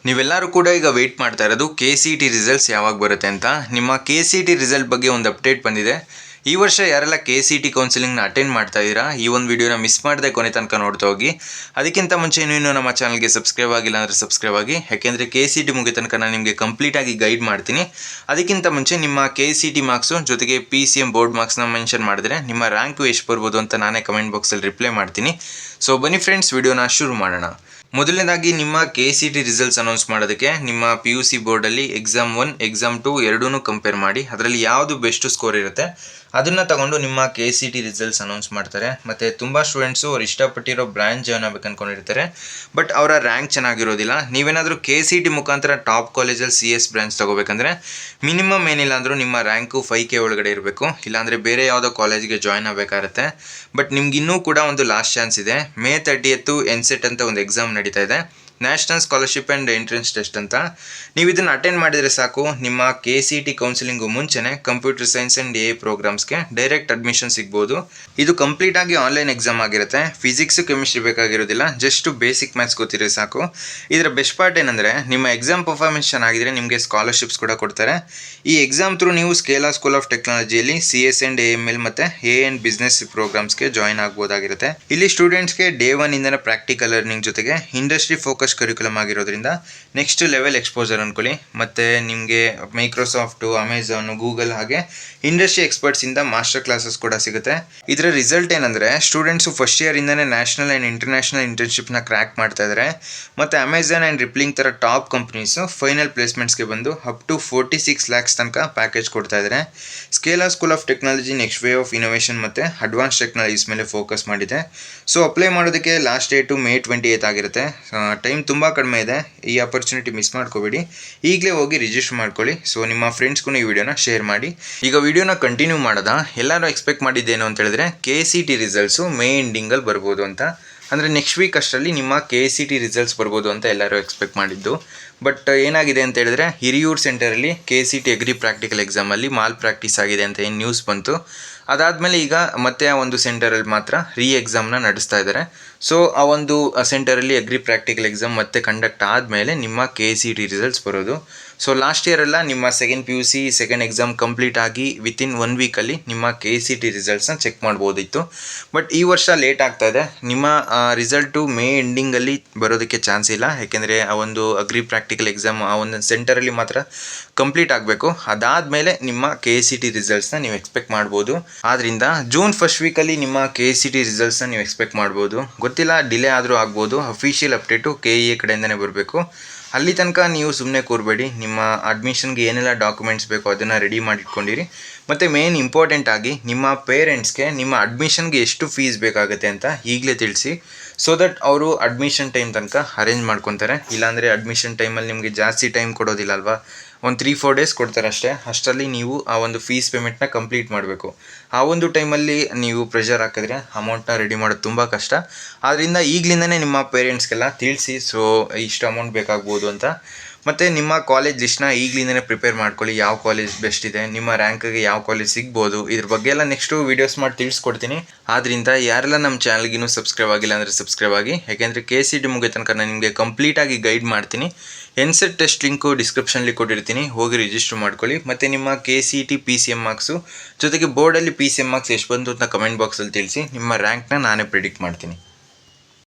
ನೀವೆಲ್ಲರೂ ಕೂಡ ಈಗ ವೆಯ್ಟ್ ಮಾಡ್ತಾ ಇರೋದು KCET ರಿಸಲ್ಟ್ಸ್ ಯಾವಾಗ ಬರುತ್ತೆ ಅಂತ. ನಿಮ್ಮ KCET ರಿಸಲ್ಟ್ ಬಗ್ಗೆ ಒಂದು ಅಪ್ಡೇಟ್ ಬಂದಿದೆ. ಈ ವರ್ಷ ಯಾರೆಲ್ಲ KCET ಕೌನ್ಸಿಲಿಂಗ್ನ ಅಟೆಂಡ್ ಮಾಡ್ತಾ ಇದ್ದೀರಾ, ಈ ಒಂದು ವಿಡಿಯೋನ ಮಿಸ್ ಮಾಡದೆ ಕೊನೆ ತನಕ ನೋಡ್ತಾ ಹೋಗಿ. ಅದಕ್ಕಿಂತ ಮುಂಚೆ ಇನ್ನೂ ನಮ್ಮ ಚಾನಲ್ಗೆ ಸಬ್ಸ್ಕ್ರೈಬ್ ಆಗಿಲ್ಲ ಅಂದರೆ ಸಬ್ಸ್ಕ್ರೈಬ್ ಆಗಿ, ಯಾಕೆಂದರೆ KCET ಮುಗಿದ ತನಕ ನಾನು ನಿಮಗೆ ಕಂಪ್ಲೀಟಾಗಿ ಗೈಡ್ ಮಾಡ್ತೀನಿ. ಅದಕ್ಕಿಂತ ಮುಂಚೆ ನಿಮ್ಮ KCET ಮಾರ್ಕ್ಸು ಜೊತೆಗೆ PCM ಬೋರ್ಡ್ ಮಾರ್ಕ್ಸ್ನ ಮೆನ್ಷನ್ ಮಾಡಿದ್ರೆ ನಿಮ್ಮ ರ್ಯಾಂಕು ಎಷ್ಟು ಬರ್ಬೋದು ಅಂತ ನಾನೇ ಕಮೆಂಟ್ ಬಾಕ್ಸಲ್ಲಿ ರಿಪ್ಲೈ ಮಾಡ್ತೀನಿ. ಸೊ ಬನ್ನಿ ಫ್ರೆಂಡ್ಸ್, ವಿಡಿಯೋನ ಶುರು ಮಾಡೋಣ. ಮೊದಲನೇದಾಗಿ ನಿಮ್ಮ KCET ರಿಸಲ್ಟ್ಸ್ ಅನೌನ್ಸ್ ಮಾಡೋದಕ್ಕೆ ನಿಮ್ಮ PUC ಬೋರ್ಡಲ್ಲಿ ಎಕ್ಸಾಮ್ 1 ಎಕ್ಸಾಮ್ 2 ಎರಡೂ ಕಂಪೇರ್ ಮಾಡಿ ಅದರಲ್ಲಿ ಯಾವುದು ಬೆಸ್ಟ್ ಸ್ಕೋರ್ ಇರುತ್ತೆ ಅದನ್ನು ತಗೊಂಡು ನಿಮ್ಮ KCET ರಿಸಲ್ಟ್ಸ್ ಅನೌನ್ಸ್ ಮಾಡ್ತಾರೆ. ಮತ್ತು ತುಂಬ ಸ್ಟೂಡೆಂಟ್ಸು ಅವ್ರು ಇಷ್ಟಪಟ್ಟಿರೋ ಬ್ರ್ಯಾಂಚ್ ಜಾಯ್ನ್ ಆಗಬೇಕು ಅಂದ್ಕೊಂಡಿರ್ತಾರೆ, ಬಟ್ ಅವರ ರ್ಯಾಂಕ್ ಚೆನ್ನಾಗಿರೋದಿಲ್ಲ. ನೀವೇನಾದರೂ KCET ಮುಖಾಂತರ ಟಾಪ್ ಕಾಲೇಜಲ್ಲಿ CS ಬ್ರ್ಯಾಂಚ್ ತೊಗೋಬೇಕಂದ್ರೆ ಮಿನಿಮಮ್ ಏನಿಲ್ಲ ಅಂದರೂ ನಿಮ್ಮ ರ್ಯಾಂಕು 5K ಒಳಗಡೆ ಇರಬೇಕು, ಇಲ್ಲಾಂದರೆ ಬೇರೆ ಯಾವುದೋ ಕಾಲೇಜ್ಗೆ ಜಾಯ್ನ್ ಆಗಬೇಕಾಗತ್ತೆ. ಬಟ್ ನಿಮ್ಗಿನ್ನೂ ಕೂಡ ಒಂದು ಲಾಸ್ಟ್ ಚಾನ್ಸ್ ಇದೆ. May 30 NCET ಅಂತ ಒಂದು ಎಕ್ಸಾಮ್ ನಡೀತಾ ಇದೆ, national scholarship and entrance test ಅಂತ. ನೀವು ಇದನ್ನು ಅಟೆಂಡ್ ಮಾಡಿದರೆ ಸಾಕು, ನಿಮ್ಮ KCET ಕೌನ್ಸಿಲಿಂಗು ಮುಂಚೆನೇ ಕಂಪ್ಯೂಟರ್ ಸೈನ್ಸ್ ಆ್ಯಂಡ್ AI ಪ್ರೋಗ್ರಾಮ್ಸ್ಗೆ ಡೈರೆಕ್ಟ್ ಅಡ್ಮಿಷನ್ ಸಿಗ್ಬೋದು. ಇದು ಕಂಪ್ಲೀಟಾಗಿ ಆನ್ಲೈನ್ ಎಕ್ಸಾಮ್ ಆಗಿರುತ್ತೆ. ಫಿಸಿಕ್ಸು ಕೆಮಿಸ್ಟ್ರಿ ಬೇಕಾಗಿರೋದಿಲ್ಲ, ಜಸ್ಟ್ ಬೇಸಿಕ್ ಮ್ಯಾಥ್ಸ್ ಗೊತ್ತಿದ್ರೆ ಸಾಕು. ಇದರ ಬೆಸ್ಟ್ ಪಾರ್ಟ್ ಏನಂದರೆ ನಿಮ್ಮ ಎಕ್ಸಾಮ್ ಪರ್ಫಾರ್ಮೆನ್ಸ್ ಚೆನ್ನಾಗಿದ್ರೆ ನಿಮಗೆ ಸ್ಕಾಲರ್ಶಿಪ್ಸ್ ಕೂಡ ಕೊಡ್ತಾರೆ. ಈ ಎಕ್ಸಾಮ್ ಥ್ರೂ ನೀವು ಸ್ಕೇಲಾ ಸ್ಕೂಲ್ ಆಫ್ ಟೆಕ್ನಾಲಜಿಯಲ್ಲಿ CS ಆ್ಯಂಡ್ AML ಮತ್ತು AI ಆ್ಯಂಡ್ ಬಿಸ್ನೆಸ್ ಪ್ರೋಗ್ರಾಮ್ಸ್ಗೆ ಜಾಯ್ನ್ ಆಗ್ಬೋದಾಗಿರುತ್ತೆ. ಇಲ್ಲಿ ಸ್ಟೂಡೆಂಟ್ಸ್ಗೆ ಡೇ 1 ಇಂದನೇ ಪ್ರಾಕ್ಟಿಕಲ್ ಲರ್ನಿಂಗ್ ಜೊತೆಗೆ ಇಂಡಸ್ಟ್ರಿ ಫೋಕಸ್ ಕರಿಕ್ಯುಲಮ್ ಆಗಿರೋದ್ರಿಂದ ನೆಕ್ಸ್ಟ್ ಲೆವೆಲ್ ಎಕ್ಸ್ಪೋಜರ್ ಅನ್ಕೊಳ್ಳಿ. ಮತ್ತು ನಿಮಗೆ ಮೈಕ್ರೋಸಾಫ್ಟು, ಅಮೆಝಾನ್, ಗೂಗಲ್ ಹಾಗೆ ಇಂಡಸ್ಟ್ರಿ ಎಕ್ಸ್ಪರ್ಟ್ಸಿಂದ ಮಾಸ್ಟರ್ ಕ್ಲಾಸಸ್ ಕೂಡ ಸಿಗುತ್ತೆ. ಇದರ ರಿಸಲ್ಟ್ ಏನಂದರೆ ಸ್ಟೂಡೆಂಟ್ಸು ಫಸ್ಟ್ ಇಯರಿಂದನೇ ನ್ಯಾಷನಲ್ ಆ್ಯಂಡ್ ಇಂಟರ್ನ್ಯಾಷನಲ್ ಇಂಟರ್ನ್ಶಿಪ್ನ ಕ್ರ್ಯಾಕ್ ಮಾಡ್ತಾ ಇದ್ದಾರೆ. ಮತ್ತು ಅಮೆಝಾನ್ ಆ್ಯಂಡ್ ರಿಪ್ಲಿಂಗ್ ಥರ ಟಾಪ್ ಕಂಪ್ನೀಸು ಫೈನಲ್ ಪ್ಲೇಸ್ಮೆಂಟ್ಸ್ಗೆ ಬಂದು ಅಪ್ ಟು 46 lakhs ತನಕ ಪ್ಯಾಕೇಜ್ ಕೊಡ್ತಾ ಇದ್ದಾರೆ. Scaler school of technology next way of innovation ಮತ್ತು ಅಡ್ವಾನ್ಸ್ ಟೆಕ್ನಾಲಜೀಸ್ ಮೇಲೆ ಫೋಕಸ್ ಮಾಡಿದೆ. ಸೊ ಅಪ್ಲೈ ಮಾಡೋದಕ್ಕೆ ಲಾಸ್ಟ್ ಡೇಟು May 28 ಆಗಿರುತ್ತೆ. ಟೈಮ್ ತುಂಬ ಕಡಿಮೆ ಇದೆ, ಈ ಆಪರ್ಚುನಿಟಿ ಮಿಸ್ ಮಾಡ್ಕೋಬೇಡಿ. ಈಗಲೇ ಹೋಗಿ ರಿಜಿಸ್ಟರ್ ಮಾಡ್ಕೊಳ್ಳಿ. ಸೊ ನಿಮ್ಮ ಫ್ರೆಂಡ್ಸ್ಗೂ ಈ ವಿಡಿಯೋನ ಶೇರ್ ಮಾಡಿ. ಈಗ ವಿಡಿಯೋನ ಕಂಟಿನ್ಯೂ ಮಾಡೋದಾ? ಎಲ್ಲರೂ ಎಕ್ಸ್ಪೆಕ್ಟ್ ಮಾಡಿದ್ದೇನು ಅಂತ ಹೇಳಿದ್ರೆ KCET ರಿಸಲ್ಟ್ಸು ಮೇ ಎಂಡಿಂಗಲ್ಲಿ ಬರ್ಬೋದು ಅಂತ. ಅಂದರೆ ನೆಕ್ಸ್ಟ್ ವೀಕ್ ಅಷ್ಟರಲ್ಲಿ ನಿಮ್ಮ KCET ರಿಸಲ್ಟ್ಸ್ ಬರ್ಬೋದು ಅಂತ ಎಲ್ಲರೂ ಎಕ್ಸ್ಪೆಕ್ಟ್ ಮಾಡಿದ್ದು. ಬಟ್ ಏನಾಗಿದೆ ಅಂತ ಹೇಳಿದ್ರೆ ಹಿರಿಯೂರು ಸೆಂಟರಲ್ಲಿ KCET ಅಗ್ರಿ ಪ್ರಾಕ್ಟಿಕಲ್ ಎಕ್ಸಾಮಲ್ಲಿ ಮಾಲ್ ಪ್ರಾಕ್ಟೀಸ್ ಆಗಿದೆ ಅಂತ ಏನು ನ್ಯೂಸ್ ಬಂತು. ಅದಾದಮೇಲೆ ಈಗ ಮತ್ತೆ ಆ ಒಂದು ಸೆಂಟರಲ್ಲಿ ಮಾತ್ರ ಎಕ್ಸಾಮ್ನ ನಡೆಸ್ತಾ ಇದ್ದಾರೆ. ಸೊ ಆ ಒಂದು ಸೆಂಟರಲ್ಲಿ ಅಗ್ರಿ ಪ್ರಾಕ್ಟಿಕಲ್ ಎಕ್ಸಾಮ್ ಮತ್ತೆ ಕಂಡಕ್ಟ್ ಆದಮೇಲೆ ನಿಮ್ಮ KCET ರಿಸಲ್ಟ್ಸ್ ಬರೋದು. ಸೊ ಲಾಸ್ಟ್ ಇಯರೆಲ್ಲ ನಿಮ್ಮ second PUC second exam complete ಆಗಿ ವಿತಿನ್ 1 ವೀಕಲ್ಲಿ ನಿಮ್ಮ KCET ರಿಸಲ್ಟ್ಸ್ನ ಚೆಕ್ ಮಾಡ್ಬೋದಿತ್ತು. ಬಟ್ ಈ ವರ್ಷ ಲೇಟ್ ಆಗ್ತಾ ಇದೆ. ನಿಮ್ಮ ರಿಸಲ್ಟು ಮೇ ಎಂಡಿಂಗಲ್ಲಿ ಬರೋದಕ್ಕೆ ಚಾನ್ಸ್ ಇಲ್ಲ, ಯಾಕೆಂದರೆ ಆ ಒಂದು ಅಗ್ರಿ ಪ್ರಾಕ್ಟಿಕಲ್ ಎಕ್ಸಾಮ್ ಆ ಒಂದು ಸೆಂಟರಲ್ಲಿ ಮಾತ್ರ ಕಂಪ್ಲೀಟ್ ಆಗಬೇಕು. ಅದಾದಮೇಲೆ ನಿಮ್ಮ KCET ರಿಸಲ್ಟ್ಸ್ನ ನೀವು ಎಕ್ಸ್ಪೆಕ್ಟ್ ಮಾಡ್ಬೋದು. ಆದ್ದರಿಂದ ಜೂನ್ ಫಸ್ಟ್ ವೀಕಲ್ಲಿ ನಿಮ್ಮ KCET ರಿಸಲ್ಟ್ಸ್ನ ನೀವು ಎಕ್ಸ್ಪೆಕ್ಟ್ ಮಾಡ್ಬೋದು. ಗೊತ್ತಿಲ್ಲ, ಡಿಲೇ ಆದರೂ ಆಗ್ಬೋದು. ಅಫಿಷಿಯಲ್ ಅಪ್ಡೇಟು KEA ಕಡೆಯಿಂದನೇ ಬರಬೇಕು. ಅಲ್ಲಿ ತನಕ ನೀವು ಸುಮ್ಮನೆ ಕೂರಬೇಡಿ. ನಿಮ್ಮ ಅಡ್ಮಿಷನ್ಗೆ ಏನೆಲ್ಲ ಡಾಕ್ಯುಮೆಂಟ್ಸ್ ಬೇಕೋ ಅದನ್ನು ರೆಡಿ ಮಾಡಿಟ್ಕೊಂಡಿರಿ. ಮತ್ತು ಮೇನ್ ಇಂಪಾರ್ಟೆಂಟ್ ಆಗಿ ನಿಮ್ಮ ಪೇರೆಂಟ್ಸ್ಗೆ ನಿಮ್ಮ ಅಡ್ಮಿಷನ್ಗೆ ಎಷ್ಟು ಫೀಸ್ ಬೇಕಾಗುತ್ತೆ ಅಂತ ಈಗಲೇ ತಿಳಿಸಿ. ಸೊ ದಟ್ ಅವರು ಅಡ್ಮಿಷನ್ ಟೈಮ್ ತನಕ ಅರೇಂಜ್ ಮಾಡ್ಕೊತಾರೆ. ಇಲ್ಲಾಂದರೆ ಅಡ್ಮಿಷನ್ ಟೈಮಲ್ಲಿ ನಿಮಗೆ ಜಾಸ್ತಿ ಟೈಮ್ ಕೊಡೋದಿಲ್ಲ ಅಲ್ವಾ, ಒಂದು 3-4 days ಕೊಡ್ತಾರೆ ಅಷ್ಟೇ. ಅಷ್ಟರಲ್ಲಿ ನೀವು ಆ ಒಂದು ಫೀಸ್ ಪೇಮೆಂಟ್ನ ಕಂಪ್ಲೀಟ್ ಮಾಡಬೇಕು. ಆ ಒಂದು ಟೈಮಲ್ಲಿ ನೀವು ಪ್ರೆಷರ್ ಹಾಕಿದ್ರೆ ಅಮೌಂಟ್ನ ರೆಡಿ ಮಾಡೋದು ತುಂಬ ಕಷ್ಟ. ಆದ್ದರಿಂದ ಈಗಲಿಂದನೇ ನಿಮ್ಮ ಪೇರೆಂಟ್ಸ್ಗೆಲ್ಲ ತಿಳಿಸಿ, ಸೊ ಇಷ್ಟು ಅಮೌಂಟ್ ಬೇಕಾಗ್ಬೋದು ಅಂತ. ಮತ್ತು ನಿಮ್ಮ ಕಾಲೇಜ್ ಲಿಸ್ಟ್ನ ಈಗಲಿಂದನೇ ಪ್ರಿಪೇರ್ ಮಾಡ್ಕೊಳ್ಳಿ. ಯಾವ ಕಾಲೇಜ್ ಬೆಸ್ಟ್ ಇದೆ, ನಿಮ್ಮ ರ್ಯಾಂಕಿಗೆ ಯಾವ ಕಾಲೇಜ್ ಸಿಗ್ಬೋದು, ಇದ್ರ ಬಗ್ಗೆ ಎಲ್ಲ ನೆಕ್ಸ್ಟು ವೀಡಿಯೋಸ್ ಮಾಡಿ ತಿಳಿಸ್ಕೊಡ್ತೀನಿ. ಆದ್ದರಿಂದ ಯಾರೆಲ್ಲ ನಮ್ಮ ಚಾನಲ್ಗಿನ್ನೂ ಸಬ್ಸ್ಕ್ರೈಬ್ ಆಗಿಲ್ಲ ಅಂದರೆ ಸಬ್ಸ್ಕ್ರೈಬ್ ಆಗಿ, ಯಾಕೆಂದರೆ KCET ಮುಗಿದ ತನಕ ನಾನು ನಿಮಗೆ ಕಂಪ್ಲೀಟಾಗಿ ಗೈಡ್ ಮಾಡ್ತೀನಿ. NCET ಟೆಸ್ಟ್ ಲಿಂಕು ಡಿಸ್ಕ್ರಿಪ್ಷನಲ್ಲಿ ಕೊಟ್ಟಿರ್ತೀನಿ, ಹೋಗಿ ರಿಜಿಸ್ಟರ್ ಮಾಡ್ಕೊಳ್ಳಿ. ಮತ್ತು ನಿಮ್ಮ KCET PCM ಮಾರ್ಕ್ಸು ಜೊತೆಗೆ ಬೋರ್ಡಲ್ಲಿ PCM ಮಾರ್ಕ್ಸ್ ಎಷ್ಟು ಬಂತು ಅಂತ ಕಮೆಂಟ್ ಬಾಕ್ಸಲ್ಲಿ ತಿಳಿಸಿ. ನಿಮ್ಮ ರ್ಯಾಂಕ್ನ ನಾನೇ ಪ್ರಿಡಿಕ್ಟ್ ಮಾಡ್ತೀನಿ.